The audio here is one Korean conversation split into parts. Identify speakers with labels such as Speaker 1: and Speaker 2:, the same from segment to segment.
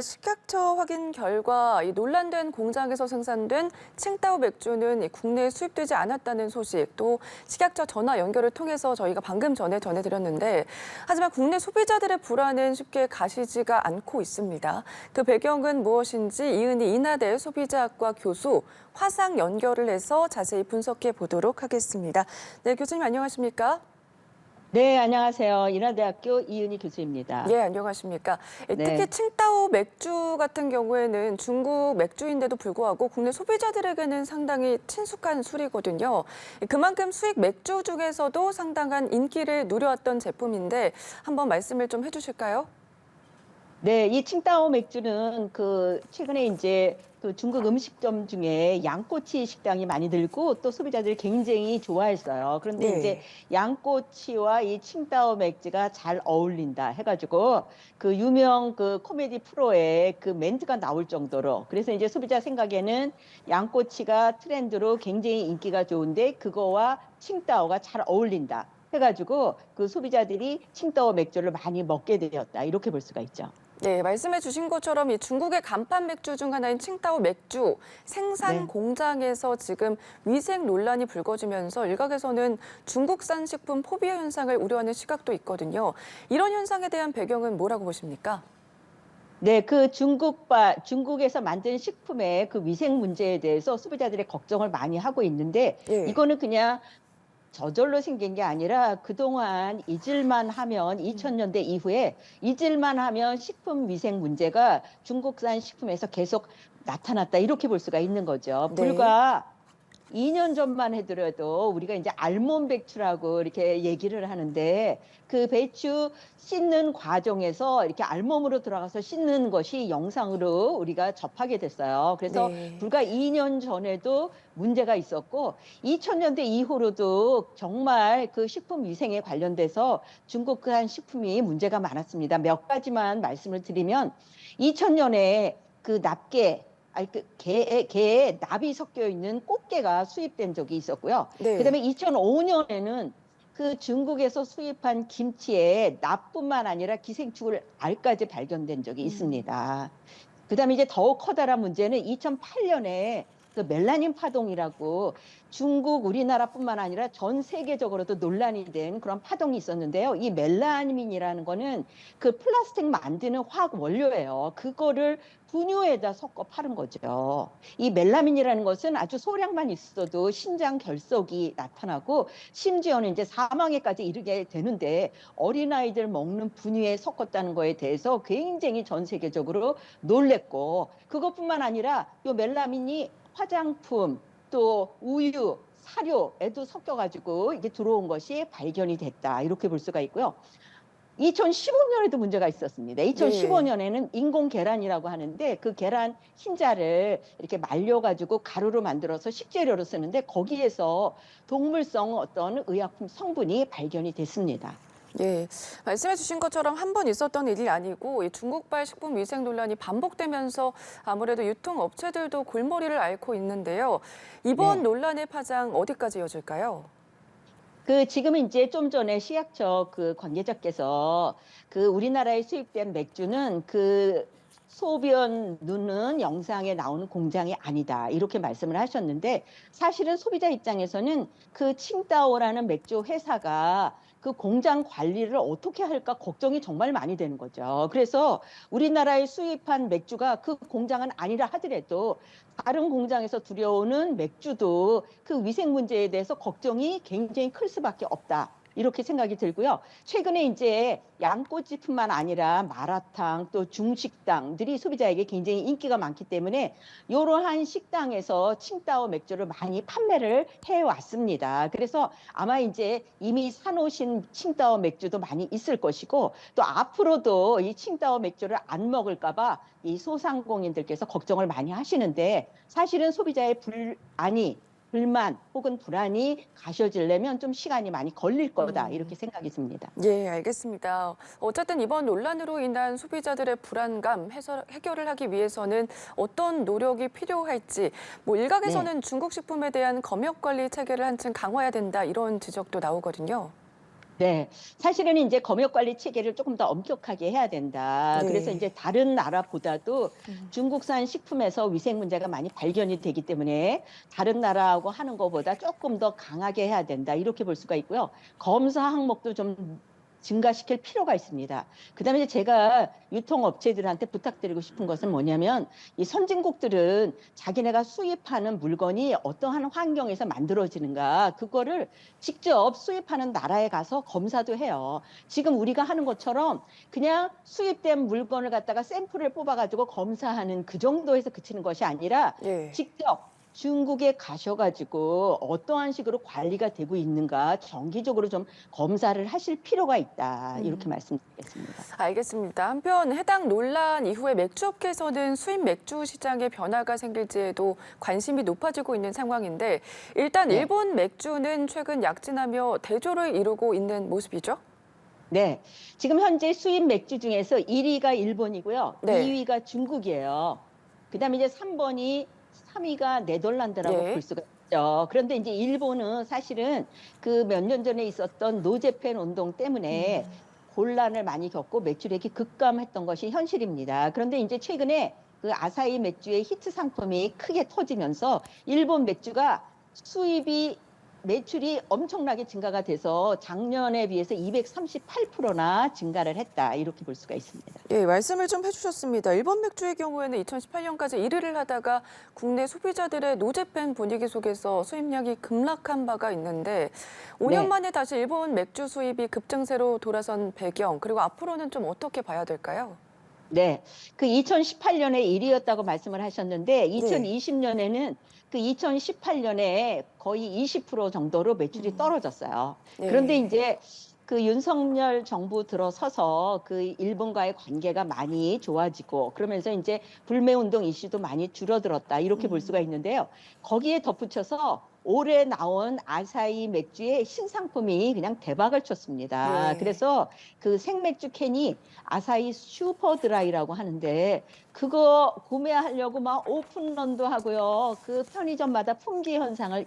Speaker 1: 식약처 확인 결과 이 논란된 공장에서 생산된 칭따오 맥주는 국내에 수입되지 않았다는 소식, 또 식약처 전화 연결을 통해서 저희가 방금 전에 전해드렸는데, 하지만 국내 소비자들의 불안은 쉽게 가시지가 않고 있습니다. 그 배경은 무엇인지 이은희 인하대 소비자학과 교수 화상 연결을 해서 자세히 분석해 보도록 하겠습니다. 네, 교수님 안녕하십니까?
Speaker 2: 네, 안녕하세요. 인하대학교 이은희 교수입니다.
Speaker 1: 예, 안녕하십니까. 특히
Speaker 2: 네,
Speaker 1: 칭따오 맥주 같은 경우에는 중국 맥주인데도 불구하고 국내 소비자들에게는 상당히 친숙한 술이거든요. 그만큼 수입 맥주 중에서도 상당한 인기를 누려왔던 제품인데 한번 말씀을 좀 해주실까요?
Speaker 2: 네, 이 칭따오 맥주는 최근에 이제 중국 음식점 중에 양꼬치 식당이 많이 들고 또 소비자들이 굉장히 좋아했어요. 그런데 이제
Speaker 1: 네.
Speaker 2: 양꼬치와 이 칭따오 맥주가 잘 어울린다 해가지고 그 유명 코미디 프로에 그 멘트가 나올 정도로, 그래서 이제 소비자 생각에는 양꼬치가 트렌드로 굉장히 인기가 좋은데 그거와 칭따오가 잘 어울린다 해가지고 그 소비자들이 칭따오 맥주를 많이 먹게 되었다, 이렇게 볼 수가 있죠.
Speaker 1: 네, 말씀해 주신 것처럼 이 중국의 간판 맥주 중 하나인 칭따오 맥주 생산
Speaker 2: 네.
Speaker 1: 공장에서 지금 위생 논란이 불거지면서 일각에서는 중국산 식품 포비아 현상을 우려하는 시각도 있거든요. 이런 현상에 대한 배경은 뭐라고 보십니까?
Speaker 2: 네, 중국에서 만든 식품의 그 위생 문제에 대해서 소비자들의 걱정을 많이 하고 있는데,
Speaker 1: 예.
Speaker 2: 이거는 그냥 저절로 생긴 게 아니라 그동안 잊을만 하면 2000년대 이후에 잊을만 하면 식품 위생 문제가 중국산 식품에서 계속 나타났다, 이렇게 볼 수가 있는 거죠.
Speaker 1: 네.
Speaker 2: 불과 2년 전만 해더라도 우리가 이제 알몬 배추라고 이렇게 얘기를 하는데, 그 배추 씻는 과정에서 이렇게 알몸으로 들어가서 씻는 것이 영상으로 우리가 접하게 됐어요. 그래서
Speaker 1: 네.
Speaker 2: 불과 2년 전에도 문제가 있었고 2000년대 이후로도 정말 그 식품 위생에 관련돼서 중국산 식품이 문제가 많았습니다. 몇 가지만 말씀을 드리면, 2000년에 그 납계, 아니 개에 납이 섞여 있는 꽃게가 수입된 적이 있었고요.
Speaker 1: 네.
Speaker 2: 그다음에 2005년에는 그 중국에서 수입한 김치에 납뿐만 아니라 기생충을 알까지 발견된 적이 있습니다. 그다음에 이제 더욱 커다란 문제는 2008년에 그 멜라닌 파동이라고, 중국, 우리나라뿐만 아니라 전 세계적으로도 논란이 된 그런 파동이 있었는데요. 이 멜라닌이라는 거는 그 플라스틱 만드는 화학 원료예요. 그거를 분유에다 섞어 파는 거죠. 이 멜라민이라는 것은 아주 소량만 있어도 신장 결석이 나타나고 심지어는 이제 사망에까지 이르게 되는데, 어린아이들 먹는 분유에 섞었다는 거에 대해서 굉장히 전 세계적으로 놀랬고, 그것뿐만 아니라 이 멜라민이 화장품, 또 우유, 사료에도 섞여가지고 이게 들어온 것이 발견이 됐다, 이렇게 볼 수가 있고요. 2015년에도 문제가 있었습니다.
Speaker 1: 네.
Speaker 2: 2015년에는 인공 계란이라고 하는데, 그 계란 흰자를 이렇게 말려가지고 가루로 만들어서 식재료로 쓰는데 거기에서 동물성 어떤 의약품 성분이 발견이 됐습니다.
Speaker 1: 예, 말씀해 주신 것처럼 한 번 있었던 일이 아니고 이 중국발 식품 위생 논란이 반복되면서 아무래도 유통업체들도 골머리를 앓고 있는데요. 이번
Speaker 2: 네.
Speaker 1: 논란의 파장 어디까지 이어질까요?
Speaker 2: 지금은 이제 좀 전에 식약처 그 관계자께서 그 우리나라에 수입된 맥주는 그 소변 누는 영상에 나오는 공장이 아니다, 이렇게 말씀을 하셨는데, 사실은 소비자 입장에서는 그 칭따오라는 맥주 회사가 그 공장 관리를 어떻게 할까 걱정이 정말 많이 되는 거죠. 그래서 우리나라에 수입한 맥주가 그 공장은 아니라 하더라도 다른 공장에서 들여오는 맥주도 그 위생 문제에 대해서 걱정이 굉장히 클 수밖에 없다, 이렇게 생각이 들고요. 최근에 이제 양꼬치뿐만 아니라 마라탕, 또 중식당들이 소비자에게 굉장히 인기가 많기 때문에 이러한 식당에서 칭따오 맥주를 많이 판매를 해왔습니다. 그래서 아마 이제 이미 사놓으신 칭따오 맥주도 많이 있을 것이고, 또 앞으로도 이 칭따오 맥주를 안 먹을까 봐 이 소상공인들께서 걱정을 많이 하시는데, 사실은 소비자의 불만 혹은 불안이 가셔지려면 좀 시간이 많이 걸릴 거다, 이렇게 생각이 듭니다.
Speaker 1: 예, 알겠습니다. 어쨌든 이번 논란으로 인한 소비자들의 불안감 해결을 하기 위해서는 어떤 노력이 필요할지, 뭐
Speaker 2: 네.
Speaker 1: 일각에서는 중국 식품에 대한 검역 관리 체계를 한층 강화해야 된다 이런 지적도 나오거든요.
Speaker 2: 네, 사실은 이제 검역 관리 체계를 조금 더 엄격하게 해야 된다. 그래서
Speaker 1: 네.
Speaker 2: 이제 다른 나라보다도
Speaker 1: 음.
Speaker 2: 중국산 식품에서 위생 문제가 많이 발견이 되기 때문에 다른 나라하고 하는 것보다 조금 더 강하게 해야 된다. 이렇게 볼 수가 있고요. 검사 항목도 좀 증가시킬 필요가 있습니다. 그다음에 이제 제가 유통업체들한테 부탁드리고 싶은 것은 뭐냐면 이 선진국들은 자기네가 수입하는 물건이 어떠한 환경에서 만들어지는가 그거를 직접 수입하는 나라에 가서 검사도 해요. 지금 우리가 하는 것처럼 그냥 수입된 물건을 갖다가 샘플을 뽑아가지고 검사하는 그 정도에서 그치는 것이 아니라
Speaker 1: 예.
Speaker 2: 직접 중국에 가셔가지고 어떠한 식으로 관리가 되고 있는가 정기적으로 좀 검사를 하실 필요가 있다. 이렇게
Speaker 1: 음.
Speaker 2: 말씀드리겠습니다.
Speaker 1: 알겠습니다. 한편 해당 논란 이후에 맥주업계에서는 수입 맥주 시장에 변화가 생길지에도 관심이 높아지고 있는 상황인데 일단
Speaker 2: 네.
Speaker 1: 일본 맥주는 최근 약진하며 대조를 이루고 있는 모습이죠?
Speaker 2: 네. 지금 현재 수입 맥주 중에서 1위가 일본이고요.
Speaker 1: 네.
Speaker 2: 2위가 중국이에요. 그다음에 이제 3위가 네덜란드라고 볼
Speaker 1: 네.
Speaker 2: 수가 있죠. 그런데 이제 일본은 사실은 그 몇 년 전에 있었던 노제팬 운동 때문에
Speaker 1: 음.
Speaker 2: 곤란을 많이 겪고 매출액이 급감했던 것이 현실입니다. 그런데 이제 최근에 그 아사히 맥주의 히트 상품이 크게 터지면서 일본 맥주가 수입이 매출이 엄청나게 증가가 돼서 작년에 비해서 238%나 증가를 했다. 이렇게 볼 수가 있습니다.
Speaker 1: 예, 말씀을 좀 해주셨습니다. 일본 맥주의 경우에는 2018년까지 1위를 하다가 국내 소비자들의 노제팬 분위기 속에서 수입량이 급락한 바가 있는데 5년
Speaker 2: 네.
Speaker 1: 만에 다시 일본 맥주 수입이 급증세로 돌아선 배경, 그리고 앞으로는 좀 어떻게 봐야 될까요?
Speaker 2: 네. 그 2018년에 1위였다고 말씀을 하셨는데
Speaker 1: 네.
Speaker 2: 2020년에는 그 2018년에 거의 20% 정도로 매출이
Speaker 1: 음.
Speaker 2: 떨어졌어요. 그런데
Speaker 1: 네.
Speaker 2: 이제 그 윤석열 정부 들어서서 그 일본과의 관계가 많이 좋아지고 그러면서 이제 불매운동 이슈도 많이 줄어들었다. 이렇게 볼 수가
Speaker 1: 음.
Speaker 2: 있는데요. 거기에 덧붙여서 올해 나온 아사히 맥주의 신상품이 그냥 대박을 쳤습니다.
Speaker 1: 네.
Speaker 2: 그래서 그 생맥주 캔이 아사히 슈퍼 드라이라고 하는데 그거 구매하려고 막 오픈런도 하고요. 그 편의점마다 품귀 현상을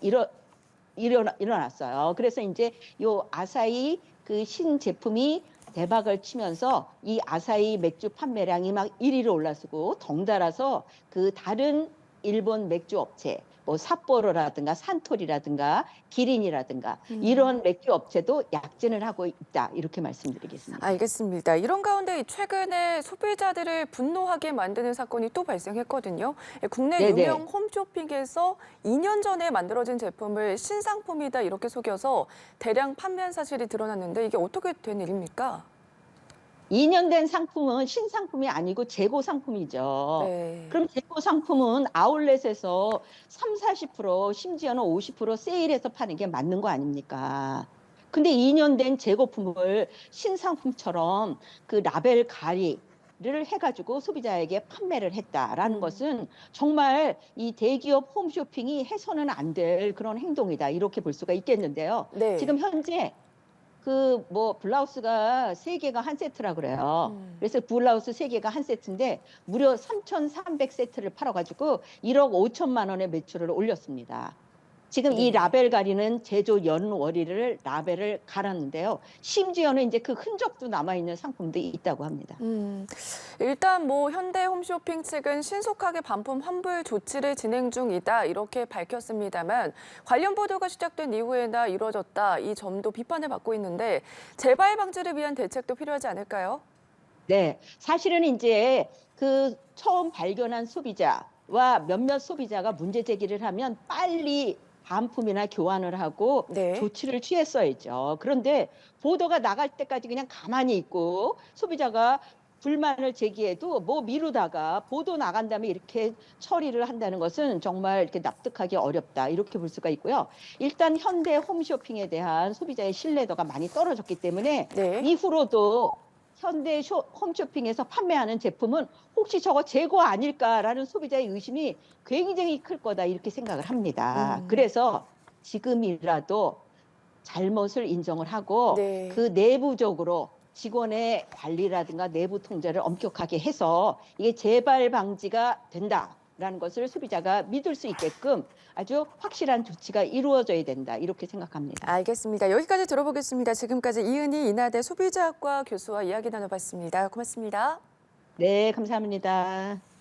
Speaker 2: 일어났어요. 그래서 이제 요 아사히 그 신제품이 대박을 치면서 이 아사히 맥주 판매량이 막 1위로 올라서고 덩달아서 그 다른 일본 맥주 업체 뭐 삿포로라든가 산토리라든가 기린이라든가
Speaker 1: 음.
Speaker 2: 이런 맥주 업체도 약진을 하고 있다. 이렇게 말씀드리겠습니다.
Speaker 1: 알겠습니다. 이런 가운데 최근에 소비자들을 분노하게 만드는 사건이 또 발생했거든요. 국내 유명
Speaker 2: 네네.
Speaker 1: 홈쇼핑에서 2년 전에 만들어진 제품을 신상품이다 이렇게 속여서 대량 판매한 사실이 드러났는데 이게 어떻게 된 일입니까?
Speaker 2: 2년 된 상품은 신상품이 아니고 재고 상품이죠.
Speaker 1: 네.
Speaker 2: 그럼 재고 상품은 아울렛에서 3, 40% 심지어는 50% 세일해서 파는 게 맞는 거 아닙니까? 근데 2년 된 재고품을 신상품처럼 그 라벨 가리를 해가지고 소비자에게 판매를 했다라는
Speaker 1: 음.
Speaker 2: 것은 정말 이 대기업 홈쇼핑이 해서는 안 될 그런 행동이다. 이렇게 볼 수가 있겠는데요.
Speaker 1: 네.
Speaker 2: 지금 현재 그 뭐 블라우스가 3개가 한 세트라 그래요.
Speaker 1: 음.
Speaker 2: 그래서 블라우스 3개가 한 세트인데 무려 3,300 세트를 팔아가지고 1억 5천만 원의 매출을 올렸습니다. 지금 이
Speaker 1: 네.
Speaker 2: 라벨 가리는 제조 연월일을 라벨을 갈았는데요. 심지어는 이제 그 흔적도 남아있는 상품도 있다고 합니다.
Speaker 1: 일단 뭐 현대 홈쇼핑 측은 신속하게 반품 환불 조치를 진행 중이다 이렇게 밝혔습니다만 관련 보도가 시작된 이후에나 이루어졌다 이 점도 비판을 받고 있는데 재발 방지를 위한 대책도 필요하지 않을까요?
Speaker 2: 네, 사실은 이제 그 처음 발견한 소비자와 몇몇 소비자가 문제 제기를 하면 빨리 반품이나 교환을 하고
Speaker 1: 네.
Speaker 2: 조치를 취했어야죠. 그런데 보도가 나갈 때까지 그냥 가만히 있고 소비자가 불만을 제기해도 뭐 미루다가 보도 나간 다음에 이렇게 처리를 한다는 것은 정말 이렇게 납득하기 어렵다. 이렇게 볼 수가 있고요. 일단 현대 홈쇼핑에 대한 소비자의 신뢰도가 많이 떨어졌기 때문에
Speaker 1: 네.
Speaker 2: 이후로도 현대 홈쇼핑에서 판매하는 제품은 혹시 저거 재고 아닐까라는 소비자의 의심이 굉장히 클 거다 이렇게 생각을 합니다.
Speaker 1: 음.
Speaker 2: 그래서 지금이라도 잘못을 인정을 하고
Speaker 1: 네.
Speaker 2: 그 내부적으로 직원의 관리라든가 내부 통제를 엄격하게 해서 이게 재발 방지가 된다. 라는 것을 소비자가 믿을 수 있게끔 아주 확실한 조치가 이루어져야 된다. 이렇게 생각합니다.
Speaker 1: 알겠습니다. 여기까지 들어보겠습니다. 지금까지 이은희 인하대 소비자학과 교수와 이야기 나눠봤습니다. 고맙습니다.
Speaker 2: 네, 감사합니다.